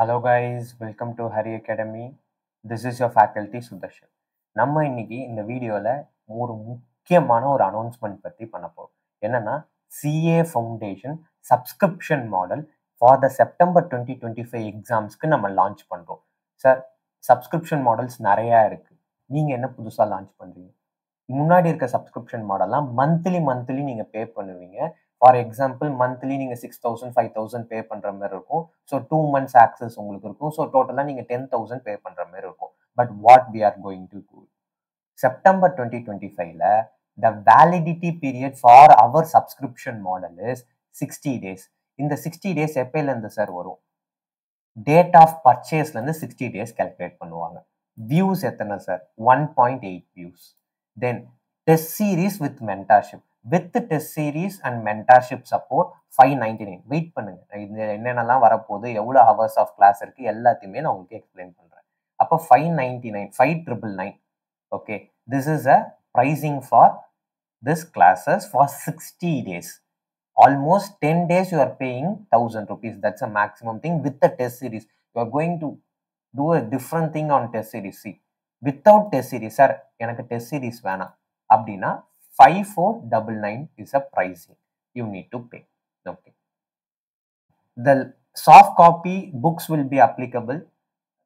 Hello guys, welcome to Hari Academy. This is your faculty Sudarshan. நம்ம இன்னைக்கு இந்த வீடியோவில் ஒரு முக்கியமான ஒரு அனௌன்ஸ்மெண்ட் பற்றி பண்ண போகிறோம். என்னன்னா CA foundation subscription model for the September 2025 எக்ஸாம்ஸ்க்கு நம்ம லான்ச் பண்ணுறோம். சார், சப்ஸ்கிரிப்ஷன் மாடல்ஸ் நிறையா இருக்குது. நீங்கள் என்ன புதுசாக லான்ச் பண்ணுறீங்க? முன்னாடி இருக்க சப்ஸ்கிரிப்ஷன் மாடல்லாம் மந்த்லி நீங்கள் பே பண்ணுவீங்க. ஃபார் எக்ஸாம்பிள் மந்த்லி நீங்கள் 6,000 5,000 பே பண்ணுற மாதிரி இருக்கும். ஸோ 2 months ஆக்சஸ் உங்களுக்கு இருக்கும். ஸோ டோட்டலாக நீங்கள் 10,000 பே பண்ணுற மாதிரி இருக்கும். But what we are going to do, September 2025ல the validity period for our subscription model is 60 days. இந்த 60 days எப்பயிலேருந்து சார் வரும்? டேட் ஆஃப் பர்ச்சேஸ்லேருந்து 60 days கேல்குலேட் பண்ணுவாங்க. வியூஸ் எத்தனை sir? 1.8 views. Then test series with mentorship. With test series and mentorship support 599. Wait பண்ணுங்க, இது என்னென்னலாம் வரப்போகுது, எவ்வளோ ஹவர்ஸ் ஆஃப் கிளாஸ் இருக்குது, எல்லாத்தையுமே நான் உங்களுக்கு எக்ஸ்பிளைன் பண்ணுறேன். அப்போ 599, 5,999. Okay, this is a pricing for this classes for 60 days. Almost 10 days you are paying 1,000 rupees. That's a maximum thing with the test series. You are going to do a different thing on test series. See, without test series, sir, எனக்கு test series வேணாம் அப்படின்னா 5,499 is a pricing you need to pay. Okay. The soft copy books will be applicable.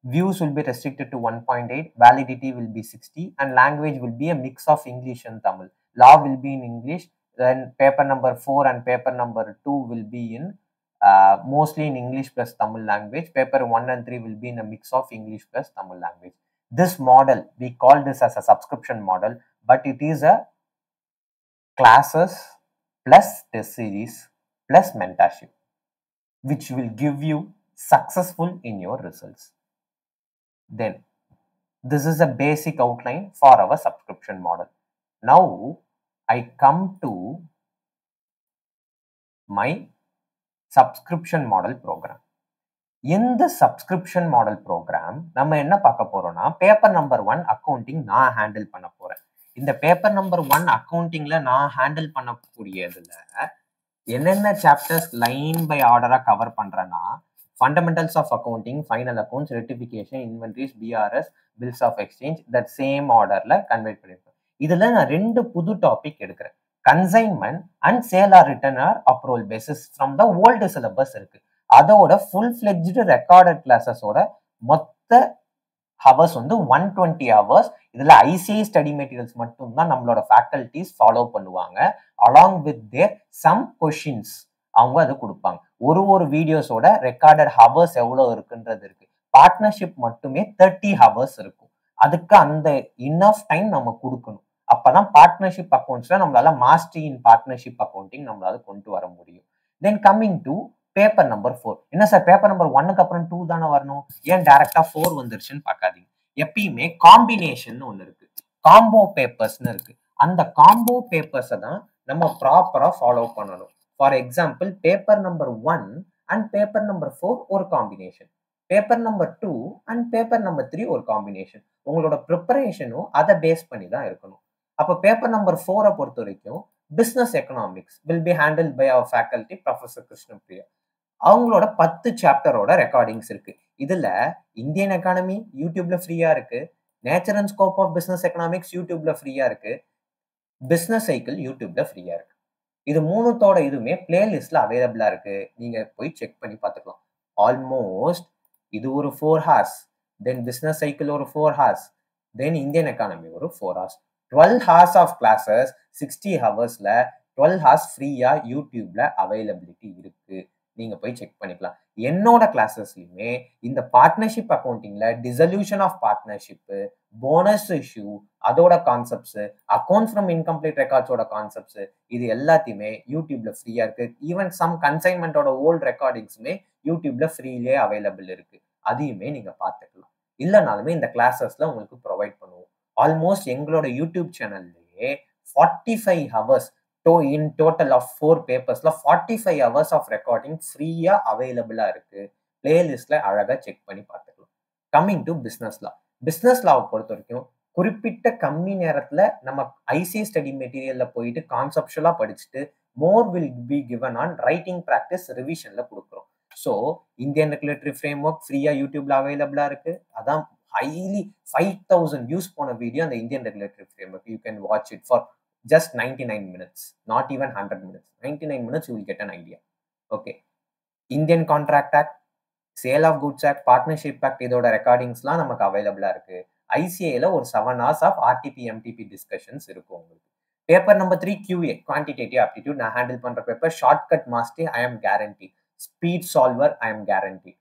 Views will be restricted to 1.8. Validity will be 60. And language will be a mix of English and Tamil. Law will be in English. Then paper number 4 and paper number 2 will be in mostly in English plus Tamil language. Paper 1 and 3 will be in a mix of English plus Tamil language. This model, we call this as a subscription model, but it is a classes plus test series plus mentorship, which will give you successful in your results. Then this is a basic outline for our subscription model. Now I come to my subscription model program. இந்த subscription model program நம்ம என்ன பார்க்க போறோம்னா, paper number 1 accounting நான் handle பண்ண போறேன். இந்த paper number 1 அக்கௌண்டிங்ல நான் ஹேண்டில் பண்ணக்கூடியதுல என்னென்ன சாப்டர்ஸ் லைன் பை ஆர்டரா கவர் பண்றேன்னா, fundamentals of accounting, final accounts, rectification, inventories, BRS, bills of exchange, that same ஆர்டர்ல கன்வெர்ட் பண்ணிருக்கேன். இதுல நான் 2 புது டாபிக் எடுக்கிறேன். Consignment and sale or return or approval basis from the old syllabus இருக்கு. அதோட ஃபுல் ஃபிளெஜ்டு ரெக்கார்டட் கிளாஸஸோட மொத்த ஹவர்ஸ் வந்து 120 hours. இதுல ஐசிஐ ஸ்டடி மெட்டீரியல்ஸ் மட்டும் தான் நம்மளோட ஃபேக்கல்டிஸ் ஃபாலோ பண்ணுவாங்க. Along with their some questions அவங்க அது கொடுப்பாங்க. ஒரு வீடியோஸோட ரெக்கார்டட் ஹவர்ஸ் எவ்வளோ இருக்குன்றது இருக்கு. பார்ட்னர்ஷிப் மட்டுமே 30 hours இருக்கும். அதுக்கு அந்த இனஃப் டைம் நம்ம கொடுக்கணும். அப்பதான் பார்ட்னர்ஷிப் அக்கௌண்ட்ஸ்ல நம்மளால மாஸ்டரி இன் பார்ட்னர்ஷிப் அக்கௌண்டிங் நம்மளால கொண்டு வர முடியும். Then coming to paper number 4. என்ன சார், பேப்பர் நம்பர் 1க்கு அப்புறம் 2 தானே வரணும், ஏன் டைரக்டா 4 வந்துருச்சுன்னு பார்க்காதீங்க. எப்பயுமே காம்பினேஷன் ஒன்று இருக்கு, காம்போ பேப்பர்ஸ்னு இருக்கு. அந்த காம்போ பேப்பர்ஸை தான் நம்ம ப்ராப்பரா ஃபாலோ பண்ணணும். For example, paper number 1 and paper number 4 ஒரு combination, paper number 2 and paper number 3 ஒரு காம்பினேஷன். உங்களோட ப்ரிப்பரேஷனும் அதை பேஸ் பண்ணி தான் இருக்கணும். அப்போ பேப்பர் நம்பர் 4 பொறுத்த வரைக்கும் business economics will be handle by our faculty professor Krishnapriya. அவங்களோட 10 சாப்டரோட ரெக்கார்டிங்ஸ் இருக்கு. இதுல இந்தியன் எக்கானமி யூடியூப்ல ஃப்ரீயா இருக்கு, nature and scope of business economics யூடியூப்ல ஃப்ரீயா இருக்கு, பிசினஸ் சைக்கிள் யூடியூப்ல ஃப்ரீயா இருக்கு. இது மூணுத்தோட இதுவுமே பிளேலிஸ்ட்ல அவைலபிளா இருக்கு. நீங்க போய் செக் பண்ணி பார்த்துக்கலாம். ஆல்மோஸ்ட் இது ஒரு 4 hours, தென் பிசினஸ் சைக்கிள் ஒரு 4 hours, தென் இந்தியன் எக்கானமி ஒரு 4 hours. 12 hours ஆஃப் கிளாஸஸ் 60 ஹவர்ஸ்ல 12 hours ஃப்ரீயா யூடியூப்ல அவைலபிலிட்டி இருக்கு. நீங்க போய் செக் பண்ணிக்கலாம். என்னோட கிளாஸஸ்லயுமே இந்த பார்ட்னர்ஷிப் அக்கௌண்டிங்ல dissolution of partnership, bonus issue, அதோட கான்செப்ட்ஸ், அக்கௌண்ட் ஃப்ரம் இன்கம்ப்ளீட் ரெக்கார்ட்ஸோட கான்செப்ட்ஸ், இது எல்லாத்தையுமே யூடியூப்ல ஃப்ரீயா இருக்கு. ஈவன் சம் கன்சைன்மெண்டோட ஓல்ட் ரெக்கார்டிங்ஸுமே யூடியூப்ல ஃப்ரீலே அவைலபிள் இருக்கு. அதையுமே நீங்க பார்த்துக்கலாம். இல்லைனாலுமே இந்த கிளாஸஸ்ல உங்களுக்கு ப்ரொவைட் பண்ணுவோம். ஆல்மோஸ்ட் எங்களோட யூடியூப் சேனல்லையே 45 hours in total of 4 பேப்பர்ஸ்ல 45 hours ஆஃப் ரெக்கார்டிங் ஃப்ரீயா அவைலபிளா இருக்கு. பிளேலிஸ்ட்ல அழகா செக் பண்ணி பார்த்துக்கலாம். Coming to business law. Business லாவை பொறுத்த வரைக்கும் குறிப்பிட்ட கம்மி நேரத்துல நம்ம ஐசிஐ ஸ்டடி மெட்டீரியல்ல போயிட்டு கான்செப்சுவலா படிச்சுட்டு more will be given on writing practice ரிவிஷன்ல கொடுக்குறோம். So Indian regulatory framework ஃப்ரீயாக யூடியூப்ல அவைலபிளாக இருக்கு. அதான் ஹைலி 5000 வியூஸ் போன வீடியோ அந்த Indian regulatory framework. You can watch it for just 99 minutes, not even 100 minutes. 99 minutes you will get an idea. Okay. Indian Contract Act, Sale of Goods Act, Partnership Act இதோட ரெக்கார்டிங்ஸ்லாம் நமக்கு அவைலபிளா இருக்கு. ஐசிஏல ஒரு 7 hours of RTP MTP discussions இருக்கும் உங்களுக்கு. Paper number 3 QA quantitative aptitude நான் handle பண்ற paper. Shortcut mastery I am guarantee. Speed solver I am guarantee.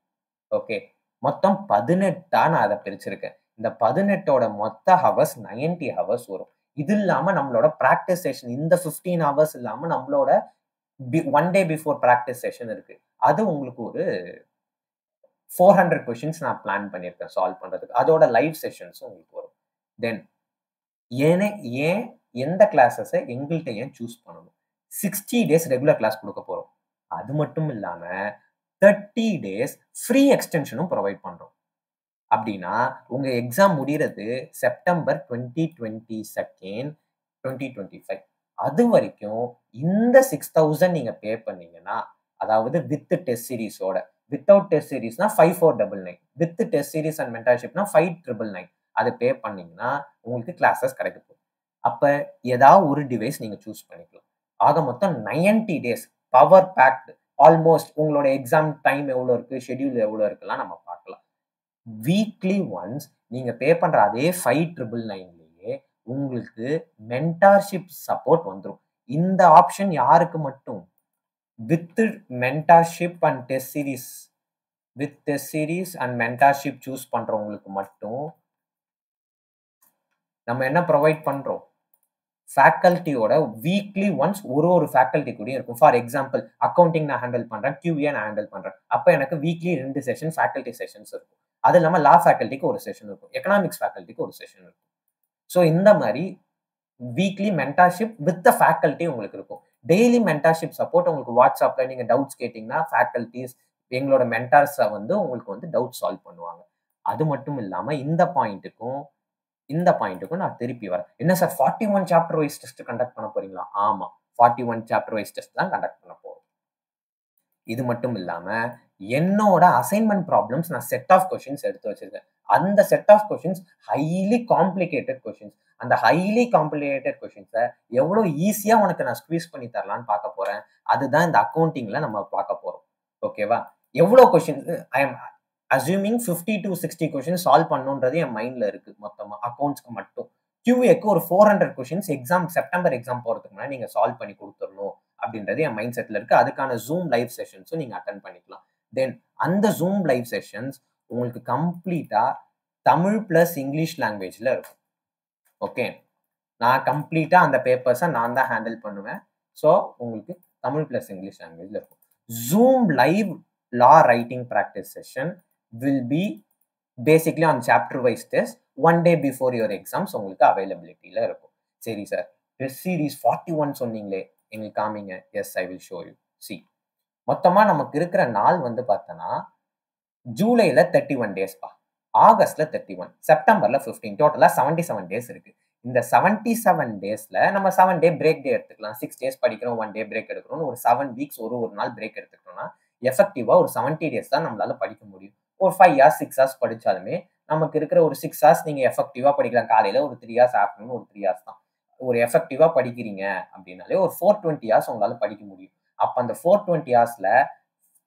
Okay, மொத்தம் 18 நான் அதை பிரிச்சிருக்கேன். இந்த 18ஓட மொத்த ஹவர்ஸ் 90 ஹவர்ஸ் வரும். இது இல்லாம நம்மளோட பிராக்டிஸ் செஷன் இந்த 15 ஹவர்ஸ் இல்லாம நம்மளோட 1 day பிஃபோர் பிராக்டிஸ் செஷன் இருக்கு. அது உங்களுக்கு ஒரு 400 கொஸ்டின்ஸ் நான் பிளான் பண்ணியிருக்கேன் சால்வ் பண்றதுக்கு. அதோட லைவ் செஷன்ஸும் உங்களுக்கு வரும். தென் ஏன் எந்த கிளாஸஸை எங்கள்கிட்ட ஏன் சூஸ் பண்ணணும்? 60 days ரெகுலர் கிளாஸ் கொடுக்க போறோம். அது மட்டும் இல்லாம 30 days ஃப்ரீ எக்ஸ்டென்ஷனும் ப்ரொவைட் பண்றோம். அப்படின்னா உங்க எக்ஸாம் முடிகிறது செப்டம்பர் 2022, 2025. அது வரைக்கும் இந்த 6000 நீங்க பே பண்ணீங்கன்னா, அதாவது வித் டெஸ்ட் சீரிஸோட, வித்தவுட் டெஸ்ட் சீரிஸ்னா 5499, வித் டெஸ்ட் சீரிஸ் அண்ட் மென்டர்ஷிப்னா 5999. அது பே பண்ணீங்கன்னா உங்களுக்கு கிளாஸஸ் கிடைக்கும். அப்ப ஏதாவது ஒரு டிவைஸ் நீங்க சூஸ் பண்ணிக்கலாம். ஆக மொத்தம் 90 days பவர் பேக்டு. ஆல்மோஸ்ட் உங்களோட எக்ஸாம் டைம் எவ்வளோ இருக்கு, ஷெட்யூல் எவ்வளோ இருக்குலாம் நம்ம பார்க்கலாம். வீக்லி ஒன்ஸ் நீங்க பே பண்ற அதே 5999லயே உங்களுக்கு மென்டார்ஷிப் சப்போர்ட் வந்துடும். இந்த ஆப்ஷன் யாருக்கு மட்டும்? With mentorship and test series, with test series and mentorship choose பண்றவங்களுக்கு மட்டும் நம்ம என்ன ப்ரொவைட் பண்றோம்? ஃபேக்கல்ட்டியோட வீக்லி ஒன்ஸ் ஒரு ஃபேக்கல்ட்டி கூட இருக்கும். ஃபார் எக்ஸாம்பிள் அக்கௌண்டிங் நான் ஹேண்டில் பண்றேன், QA நான் ஹேண்டில் பண்றேன். அப்போ எனக்கு வீக்லி 2 செஷன் ஃபேக்கல்ட்டி செஷன்ஸ் இருக்கும். அது இல்லாமல் லா ஃபேக்கல்ட்டிக்கு ஒரு செஷன் இருக்கும், எக்கனாமிக்ஸ் ஃபேக்கல்ட்டிக்கு ஒரு செஷன் இருக்கும். ஸோ இந்த மாதிரி வீக்லி மென்டார்ஷிப் வித் ஃபேக்கல்ட்டி உங்களுக்கு இருக்கும். டெய்லி மென்டார்ஷிப் சப்போர்ட் உங்களுக்கு வாட்ஸ்அப்ல நீங்க டவுட்ஸ் கேட்டீங்கன்னா ஃபேக்கல்ட்டிஸ் எங்களோட மென்டார்ஸை உங்களுக்கு டவுட் சால்வ் பண்ணுவாங்க. அது மட்டும் இல்லாம இந்த பாயிண்ட்டுக்கும் நான் திருப்பி வரேன். என்ன sir 41 chapter wise test conduct பண்ண போறீங்களா? ஆமா, 41 சாப்டர் வைஸ் டெஸ்ட் தான் கண்டக்ட் பண்ண போறோம். இது மட்டும் இல்லாம என்னோட அசைன்மெண்ட் ப்ராப்ளம்ஸ் நான் செட் ஆஃப் கொஸ்டின்ஸ் எடுத்து வச்சிருக்கேன். அந்த set of questions highly complicated questions. அந்த ஹைலி காம்ப்ளிகேட்டட் கொஸ்டின்ஸை எவ்வளோ ஈஸியா உனக்கு நான் ஸ்குவீஸ் பண்ணி தரலான்னு பார்க்க போறேன். அதுதான் இந்த அக்கௌண்டிங்ல நம்ம பார்க்க போறோம். ஓகேவா? எவ்வளோ questions I am assuming 50 to 60 question solve பண்ணுன்றது என் மைண்ட்ல இருக்கு. மொத்தமா அக்கௌண்ட்ஸ்க்கு மட்டும் QAக்கு ஒரு 400 கொஸ்டின்ஸ் எக்ஸாம் செப்டம்பர் எக்ஸாம் போறதுக்கு முன்னாடி நீங்க சால்வ் பண்ணி கொடுத்துடணும் அப்படின்றது என் மைண்ட் செட்ல இருக்கு. அதுக்கான ஜூம் லைவ் செஷன்ஸும் நீங்க அட்டென்ட் பண்ணிக்கலாம். தென் அந்த ஜூம் லைவ் செஷன்ஸ் உங்களுக்கு கம்ப்ளீட்டா தமிழ் பிளஸ் இங்கிலீஷ் லாங்குவேஜ்ல இருக்கும். ஓகே, நான் கம்ப்ளீட்டா அந்த பேப்பர்ஸை நான் தான் ஹேண்டில் பண்ணுவேன். ஸோ உங்களுக்கு தமிழ் பிளஸ் இங்கிலீஷ் லாங்குவேஜ்ல இருக்கும். Zoom live law writing practice session will be basically on chapter wise test 1 day before your exams உங்களுக்கு availabilityல இருக்கும். சரி சார், டெஸ்ட் சீரிஸ் 41 சொன்னீங்களே, எங்களுக்கு காமிங்க. Yes, I will show you. சி, மொத்தமா நமக்கு இருக்கிற நாள் பார்த்தோன்னா ஜூலைல 31 டேஸ்பா, ஆகஸ்ட்ல 31, செப்டம்பர்ல 15, டோட்டலா 77 டேஸ் இருக்கு. இந்த 77 டேஸ்ல நம்ம 7 டே பிரேக் டே எடுத்துக்கலாம். 6 டேஸ் படிக்கிறோம், 1 டே பிரேக் எடுக்கிறோம். ஒரு 7 வீக்ஸ் ஒரு நாள் பிரேக் எடுத்துக்கிட்டோம்னா எஃபெக்டிவா ஒரு 70 டேஸ் தான் நம்மளால படிக்க முடியும். ஒரு 5 hours 6 hours படிச்சாலுமே நமக்கு இருக்கிற ஒரு 6 hours நீங்க எஃபெக்டிவா படிக்கலாம். காலையில ஒரு 3 hours, ஆஃப்டர்நூன் ஒரு 3 hours தான். ஒரு எஃபெக்டிவா படிக்கிறீங்க அப்படின்னாலே ஒரு 420 hours உங்களால படிக்க முடியும். அப்ப அந்த 420 hoursல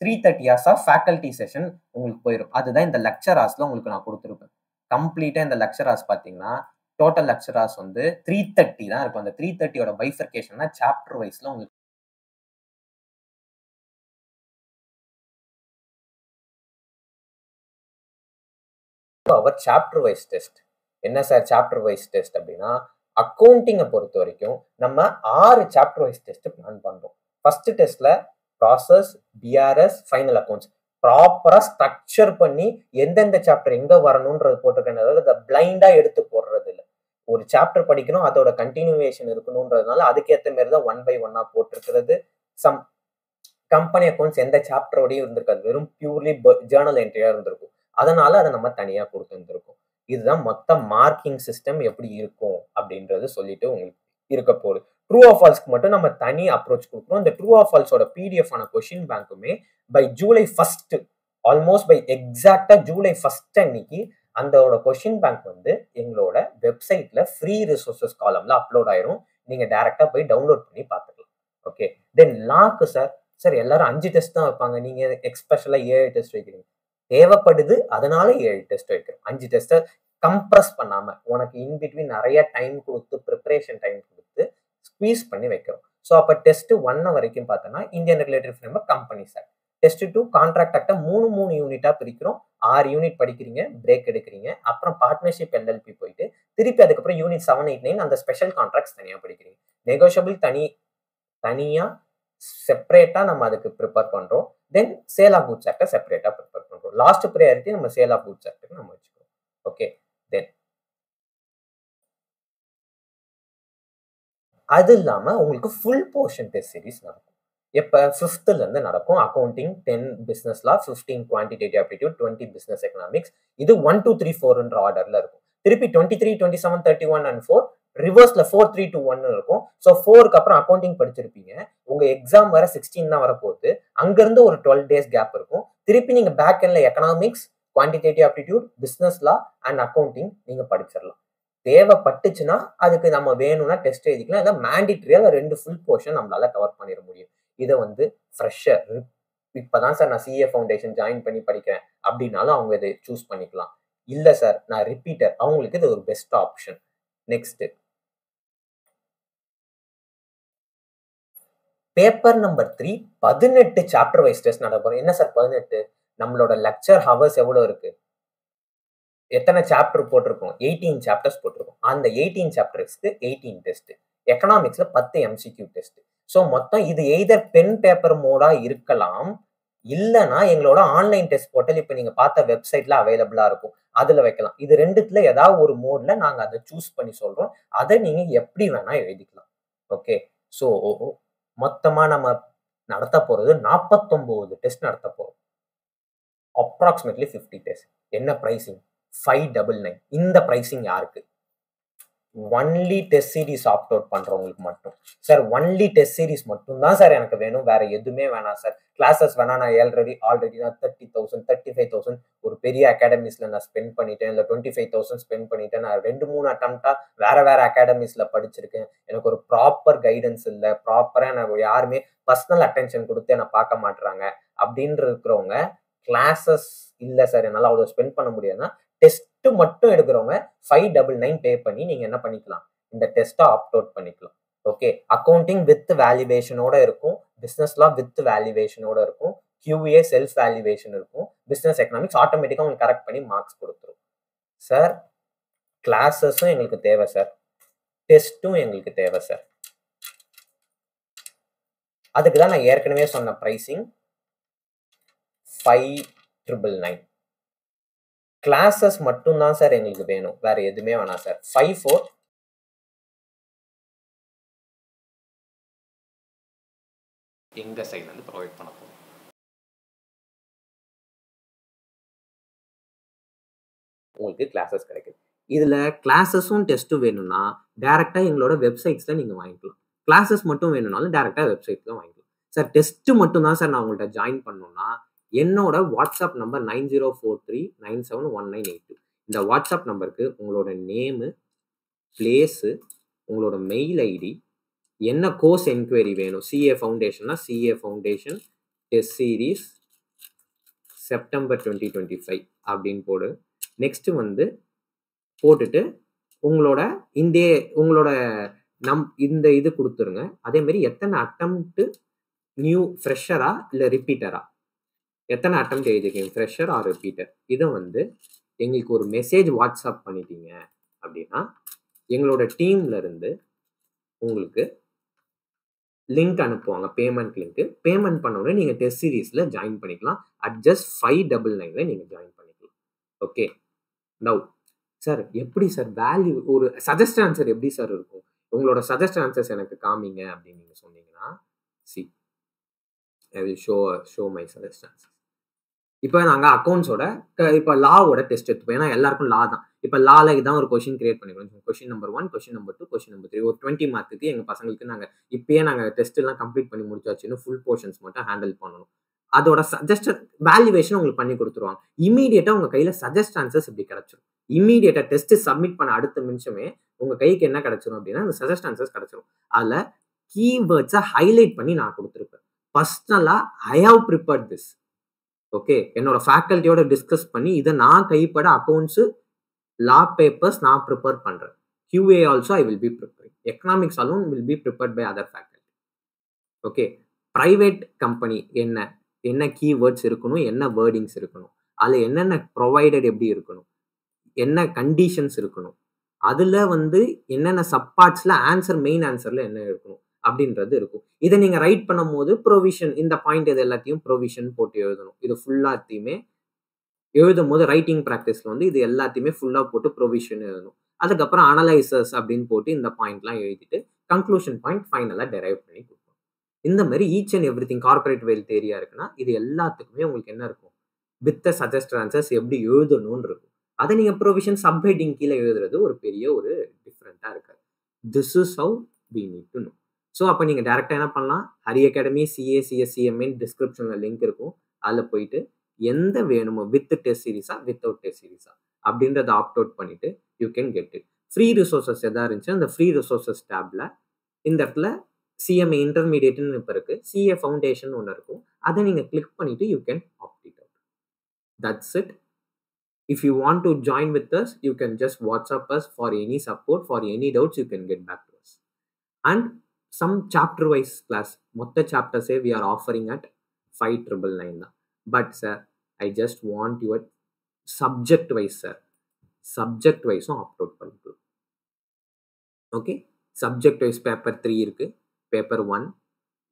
330 hours ஆஃப் ஃபேக்கல்ட்டி செஷன் உங்களுக்கு போயிடும். அதுதான் இந்த லெக்சர் ஹார்ஸ்ல உங்களுக்கு நான் கொடுத்துருப்பேன். கம்ப்ளீட்டா இந்த லெக்சர் ஹார்ஸ் பாத்தீங்கன்னா டோட்டல் லெக்சர் ஹார்ஸ் 330 தான் இருக்கும். அந்த 330யோட பைஃபர்கேஷன் தான் சாப்டர் வைஸ்ல உங்களுக்கு அவர் சாப்டர் வைஸ் டெஸ்ட். என்ன சார் சாப்டர் வைஸ் டெஸ்ட் அப்படின்னா, அக்கௌண்டிங்கை பொறுத்த வரைக்கும் நம்ம 6 சாப்டர் வைஸ் டெஸ்ட் பிளான் பண்றோம். ஃபர்ஸ்ட் டெஸ்ட்ல ப்ராசஸ், BRS, ஃபைனல் அக்கௌண்ட்ஸ் ப்ராப்பரா ஸ்ட்ரக்சர் பண்ணி எந்தெந்த சாப்டர் எங்க வரணும்ன்றது போட்டிருக்கேன். அதாவது பிளைண்டா எடுத்து போடுறது இல்லை. ஒரு சாப்டர் படிக்கணும், அதோட கண்டினியூவேஷன் இருக்கணும்ன்றதுனால அதுக்கேற்ற மாதிரி தான் 1 by 1 போட்டிருக்கிறது. சம் கம்பெனி அக்கௌண்ட்ஸ் எந்த சாப்டரோடையும் இருந்திருக்காது, வெறும் பியூர்லி ஜேர்னல் என்ட்ரியா இருந்திருக்கும். அதனால அதை நம்ம தனியா கொடுத்துருந்துருக்கோம். இதுதான் மொத்த மார்க்கிங் சிஸ்டம் எப்படி இருக்கும் அப்படின்றது சொல்லிட்டு உங்களுக்கு இருக்க போகுது. ட்ரூ ஆர் ஃபால்ஸ்க்கு மட்டும் நம்ம தனி அப்ரோச் கொடுக்குறோம். இந்த ட்ரூ ஆர் ஃபால்ஸோட பிடிஎஃப் ஆன கொஸ்டின் பேங்க்குமே பை ஜூலை 1 ஆல்மோஸ்ட் பை எக்ஸாக்டா ஜூலை 1 அன்னைக்கு அதோட கொஸ்டின் பேங்க் வந்து எங்களோட வெப்சைட்ல ஃப்ரீ ரிசோர்சஸ் காலம்ல அப்லோட் ஆயிரும். நீங்க டைரக்டா போய் டவுன்லோட் பண்ணி பார்த்துக்கலாம். ஓகே, தென் லாக்கு சார் எல்லாரும் 5 டெஸ்ட் தான் வைப்பாங்க, நீங்க எக்ஸ்பெஷலா 7 டெஸ்ட் வைக்கிறீங்க. தேவைப்படுது, அதனால 7 டெஸ்ட் வைக்கிறோம். 5 டெஸ்ட்டை கம்ப்ரஸ் பண்ணாம உனக்கு இன்பிட்வீன் நிறைய டைம் கொடுத்து ப்ரிப்பரேஷன் டைம் கொடுத்து ஸ்குவீஸ் பண்ணி வைக்கிறோம். ஸோ அப்போ டெஸ்ட் 1 வரைக்கும் பார்த்தோன்னா Indian regulatory framework companies act. Test 2 contract ஆக்டை 3 யூனிட்டா பிரிக்கிறோம். 6 யூனிட் படிக்கிறீங்க, பிரேக் எடுக்கிறீங்க, அப்புறம் பார்ட்னர்ஷிப் எல்எல்பி போயிட்டு திருப்பி அதுக்கப்புறம் யூனிட் 7, 8, 9 அந்த ஸ்பெஷல் கான்ட்ராக்ட்ஸ் தனியாக படிக்கிறீங்க. நெகோஷியபிள் தனியா செப்பரேட்டா நம்ம அதுக்கு ப்ரிப்பேர் பண்றோம். தென் சேல் ஆஃப் குட்ஸ் ஆக்டை செப்பரேட்டா ப்ரிப்பேர் பண்றோம். லாஸ்ட் ப்ரையாரிட்டி நம்ம சேல் ஆஃப் குட்ஸ் ஆக்டுக்கு நம்ம வச்சுக்கிறோம். ஓகே, தென் அது இல்லாம உங்களுக்கு ஃபுல் போர்ஷன் டெஸ்ட் சீரிஸ் நடக்கும். எப்ப 5th இருந்து நடக்கும். அக்கௌண்டிங் 10 பிசினஸ் லா, 15 குவான்டிடேட்டிவ் ஆப்டிடியூட், 20 பிசினஸ் எக்கனாமிக்ஸ். இது 1 2 3 4ன்ற ஆர்டர்ல இருக்கும். திருப்பி 23 27 31 and 4 ரிவர்ஸ்ல 4 3 2 1 இருக்கும். ஸோ 4க்கு அப்புறம் அக்கௌண்டிங் படிச்சிருப்பீங்க. உங்க எக்ஸாம் வர 16 தான் வரப்போகுது. அங்கிருந்து ஒரு 12 டேஸ் கேப் இருக்கும். திருப்பி நீங்க பேக் எண்ட்ல economics, quantitative aptitude, business law and accounting நீங்க படிச்சிடலாம். தேவைப்பட்டுச்சுன்னா அதுக்கு நம்ம வேணும்னா டெஸ்ட் எழுதிக்கலாம். இல்லை மேண்டிட்ரியா 2 ஃபுல் போர்ஷன் நம்மளால கவர் பண்ணிட முடியும். இதை வந்து ஃப்ரெஷர் இப்பதான் சார் நான் சிஏ ஃபவுண்டேஷன் ஜாயின் பண்ணி படிக்கிறேன் அப்படின்னாலும் அவங்க இதை சூஸ் பண்ணிக்கலாம். இல்லை சார் நான் ரிப்பீட்டர், அவங்களுக்கு இது ஒரு best option. Next paper number 3 18 chapter wise test நடக்கும். என்ன சார் 18? நம்மளோட லெக்சர் ஹவர்ஸ் எவ்வளவு இருக்கு? எத்தனை சாப்டர் போட்டிருக்கோம்? 18 சாப்டர்ஸ் போட்டிருக்கோம். அந்த 18 சாப்டர்ஸ்க்கு 18 டெஸ்ட். எக்கனாமிக்ஸ்ல 10 MCQ test. ஸோ மொத்தம் இது எய்தர் பென் பேப்பர் மோடா இருக்கலாம், இல்லைன்னா எங்களோட ஆன்லைன் டெஸ்ட் போர்ட்டல் இப்போ நீங்க பார்த்த வெப்சைட்ல அவைலபிளா இருக்கும், அதுல வைக்கலாம். இது ரெண்டுத்துல ஏதாவது ஒரு மோட்ல நாங்க அதை சூஸ் பண்ணி சொல்றோம். அதை நீங்க எப்படி வேணா எழுதிக்கலாம். ஓகே, ஸோ மொத்தமா நம்ம நடத்த போறது 49 டெஸ்ட் நடத்த போறோம். Approximately 50 test. என்ன பிரைசிங்? 599. இந்த பிரைசிங் யாருக்கு? Only test series opt out பண்றவங்களுக்கு மட்டும். சார் ஒன்லி டெஸ்ட் சீரிஸ் மட்டும் தான் சார் எனக்கு வேணும், வேற எதுவுமே வேணாம் சார். கிளாஸஸ் வேணா, நான் ஆல்ரெடி நான் 30,000 35,000 ஒரு பெரிய அகாடமிஸ்ல நான் ஸ்பெண்ட் பண்ணிட்டேன், இல்லை 25,000 ஸ்பெண்ட் பண்ணிட்டேன். நான் 2-3 அட்டம்ப்டா வேற அகாடமிஸ்ல படிச்சிருக்கேன். எனக்கு ஒரு ப்ராப்பர் கைடன்ஸ் இல்லை, ப்ராப்பரா எனக்கு யாருமே பர்சனல் அட்டென்ஷன் கொடுத்து என்னை பார்க்க மாட்டுறாங்க அப்படின்னு இருக்கிறவங்க, கிளாஸஸ் இல்லை சார் என்னால் அவ்வளோ ஸ்பெண்ட் பண்ண முடியாதுன்னா டெஸ்ட் மட்டும் எடுக்கிறவங்க 599 பே பண்ணி நீங்க என்ன பண்ணிக்கலாம், இந்த டெஸ்ட்டை ஆப்ட் அவுட் பண்ணிக்கலாம். ஓகே, அக்கௌண்டிங் வித் வேல்யூவேஷனோட இருக்கும், பிசினஸ் லா வித் வேல்யூவேஷனோட இருக்கும், QA செல்ஃப் வேல்யூவேஷன் இருக்கும், பிசினஸ் எக்கனாமிக்ஸ் ஆட்டோமேட்டிக்கா உங்களுக்கு கரெக்ட் பண்ணி மார்க்ஸ் கொடுத்துரும். சார் கிளாஸஸும் எங்களுக்கு தேவை சார், டெஸ்ட்டும் எங்களுக்கு தேவை சார். அதுக்கு தான் நான் ஏற்கனவே சொன்ன பிரைசிங் 599. கிளாஸஸ் மட்டும் தான் சார் எங்களுக்கு வேணும், வேற எதுவுமே வேணாம் சார். 54 எங்க சைட்ல இருந்து ப்ரொவைட் பண்ண போறோம். உங்களுக்கு கிளாஸஸ் கிடைக்குது. இதுல கிளாஸஸும் டெஸ்ட்டும் வேணும்னா டைரக்டா எங்களோட வெப்சைட்ஸ்ல நீங்க வாங்கிக்கலாம். கிளாஸஸ் மட்டும் வேணும்னாலும் டைரக்டா வெப்சைட்ல வாங்கிக்கலாம். சார் டெஸ்ட் மட்டும் தான் சார் நான் உங்கள்கிட்ட ஜாயின் பண்ணணும்னா என்னோட வாட்ஸ்அப் நம்பர் 9043971982. இந்த வாட்ஸ்அப் நம்பருக்கு உங்களோட நேமு, பிளேஸு, உங்களோட மெயில் ஐடி, என்ன கோர்ஸ் என்கொயரி வேணும், சிஏ ஃபவுண்டேஷன்னா CA foundation test series September 2025 அப்படின்னு போடு. நெக்ஸ்ட் வந்து போட்டுட்டு உங்களோட இந்த இது கொடுத்துருங்க. அதே மாதிரி எத்தனை அட்டம்ப்ட், நியூ ஃப்ரெஷரா இல்லை ரிப்பீட்டரா, எத்தனை அட்டம்ப்ட் எழுதிருக்கீங்க, ஃப்ரெஷர் ஆர் ரிப்பீட்டர், இதை வந்து எங்களுக்கு ஒரு மெசேஜ் வாட்ஸ்அப் பண்ணிட்டீங்க அப்படின்னா எங்களோட டீம்ல இருந்து உங்களுக்கு லிங்க் அனுப்புவாங்க, பேமெண்ட் லிங்க். பேமெண்ட் பண்ணோடனே நீங்க டெஸ்ட் சீரீஸ்ல ஜாயின் பண்ணிக்கலாம். அட் ஜஸ்ட் 599 நீங்க ஜாயின் பண்ணிக்கலாம். ஓகே, நவ் சார் எப்படி சார் வேல்யூ, ஒரு சஜஸ்ட் ஆன்சர் எப்படி சார் இருக்கும், உங்களோட சஜஸ்ட் ஆன்சர்ஸ் எனக்கு காமிங்க அப்படின்னு நீங்க சொன்னீங்கன்னா, C I will show my suggest answer. இப்போ நாங்கள் அக்கௌண்ட்ஸோட இப்போ லாவோட டெஸ்ட் எடுத்துப்போம், ஏன்னா எல்லாருக்கும் லா தான். இப்போ லால இதான் ஒரு கொஷின் கிரியேட் பண்ணிக்கிறோம். Question number 1, question number 2, question number 3 ஒரு 20 மார்க்குக்கு எங்க பசங்களுக்கு நாங்க இப்பயே நாங்க டெஸ்ட் எல்லாம் கம்ப்ளீட் பண்ணி முடிச்சாச்சுன்னு ஃபுல் போர்ஷன்ஸ் மட்டும் ஹேண்டில் பண்ணணும். அதோட சஜஸ்டட் வேல்யூவேஷன் உங்களுக்கு பண்ணி கொடுத்துருவாங்க. இமீடியட்டா உங்க கையில சஜஸ்ட் ஆன்சர்ஸ் இப்படி கிடைச்சிடும். இமீடியட்டா டெஸ்ட் சப்மிட் பண்ண அடுத்த நிமிஷமே உங்க கைக்கு என்ன கிடைச்சிடும் அப்படின்னா அந்த சஜஸ்ட் ஆன்சர்ஸ் கிடைச்சிடும். அதுல கீவேர்ட்ஸை ஹைலைட் பண்ணி நான் கொடுத்துருப்பேன். பர்சனலா I have prepared this. Okay, என்னோட ஃபேக்கல்ட்டியோட டிஸ்கஸ் பண்ணி இதை நான் கைப்பட அக்கௌண்ட்ஸ் லா பேப்பர்ஸ் நான் ப்ரிப்பேர் பண்றேன். QA also I will be preparing. Economics alone will be prepared by other faculty. Okay, private company என்ன கீவேர்ட்ஸ் இருக்கணும், என்ன வேர்டிங்ஸ் இருக்கணும், அதில் என்னென்ன ப்ரொவைடட் எப்படி இருக்கணும், என்ன கண்டிஷன்ஸ் இருக்கணும், அதில் வந்து என்னென்ன சப்பார்ட்ஸில் ஆன்சர் மெயின் ஆன்சரில் என்ன இருக்கணும் அப்படின்றது இருக்கும். இதை நீங்கள் ரைட் பண்ணும் போது ப்ரொவிஷன் இந்த பாயிண்ட் இது எல்லாத்தையும் ப்ரொவிஷன் போட்டு எழுதணும். இது ஃபுல்லாத்தையுமே எழுதும் போது ரைட்டிங் ப்ராக்டிஸில் வந்து இது எல்லாத்தையுமே ஃபுல்லாக போட்டு ப்ரொவிஷன் எழுதணும். அதுக்கப்புறம் அனலைசர்ஸ் அப்படின்னு போட்டு இந்த பாயிண்ட்லாம் எழுதிட்டு கன்க்ளூஷன் பாயிண்ட் ஃபைனலாக டெரைவ் பண்ணி கொடுப்போம். இந்த மாதிரி each and every thing corporate wealth area இருக்குன்னா இது எல்லாத்துக்குமே உங்களுக்கு என்ன இருக்கும், வித் சஜஸ்ட் ஆன்சர்ஸ் எப்படி எழுதணும்னு இருக்கும். அதை நீங்க ப்ரொவிஷன் சப்ஹெட்டிங் கீழே எழுதுறது ஒரு பெரிய ஒரு டிஃப்ரெண்டா இருக்காது. This is how we need to know. So அப்போ நீங்க டேரக்டா என்ன பண்ணலாம், ஹரி அகாடமி CA/CSCMA டிஸ்கிரிப்ஷன்ல லிங்க் இருக்கும். அதில் போயிட்டு எந்த வேணுமோ வித் டெஸ்ட் சீரிஸா வித்தவுட் டெஸ்ட் சீரிஸா அப்படின்றத ஆப்ட் அவுட் பண்ணிட்டு you can get it. Free resources எதா இருந்துச்சு அந்த ஃப்ரீ ரிசோர்சஸ் டேப்ல இந்த இடத்துல CMA இன்டர்மீடியட்னு இப்போ இருக்கு, CA ஃபவுண்டேஷன் ஒன்று இருக்கும். அதை நீங்க கிளிக் பண்ணிட்டு you can opt it out. That's it. If you want to join with us, you can just WhatsApp us for any support, for any doubts, you can get back to us. And some chapter wise class, மொத்த chapters we are offering at 5,999 தான். But sir, I just want your subject wise sir. Subject wise opt out பண்ணிக்கலாம். Okay? Subject wise paper 3 இருக்கு, paper 1.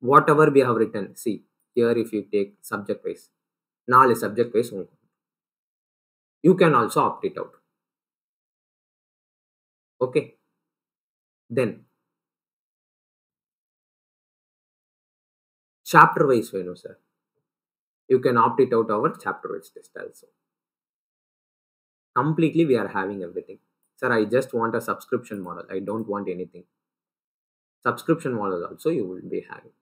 Whatever we have written, see, here if you take subject wise, 4 subject wise உங்களுக்கு you can also opt it out. Okay, then chapter wise வேணும் sir, you can opt it out our chapter wise test also. Completely we are having everything. Sir, I just want a subscription model, I don't want anything. Subscription model also you will be having.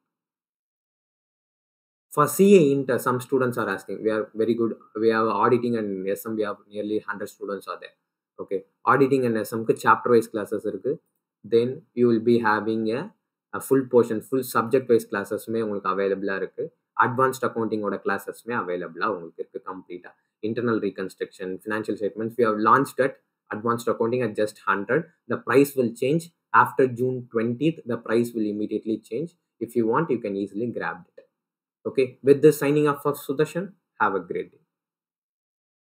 For CA Inter, some students are asking, we are very good, we have auditing and SM, we have nearly 100 students are there. Okay, auditing and SM ku chapter wise classes irukku. Then you will be having a full portion, full subject wise classes me ungalku available ah irukku. Advanced accounting oda classes me available ah ungalku irukku complete. Internal reconstruction, financial statements, we have launched at advanced accounting at just 100. The price will change after June 20th. The price will immediately change. If you want, you can easily grab it. Okay, with this signing off of Sudarshan, have a great day.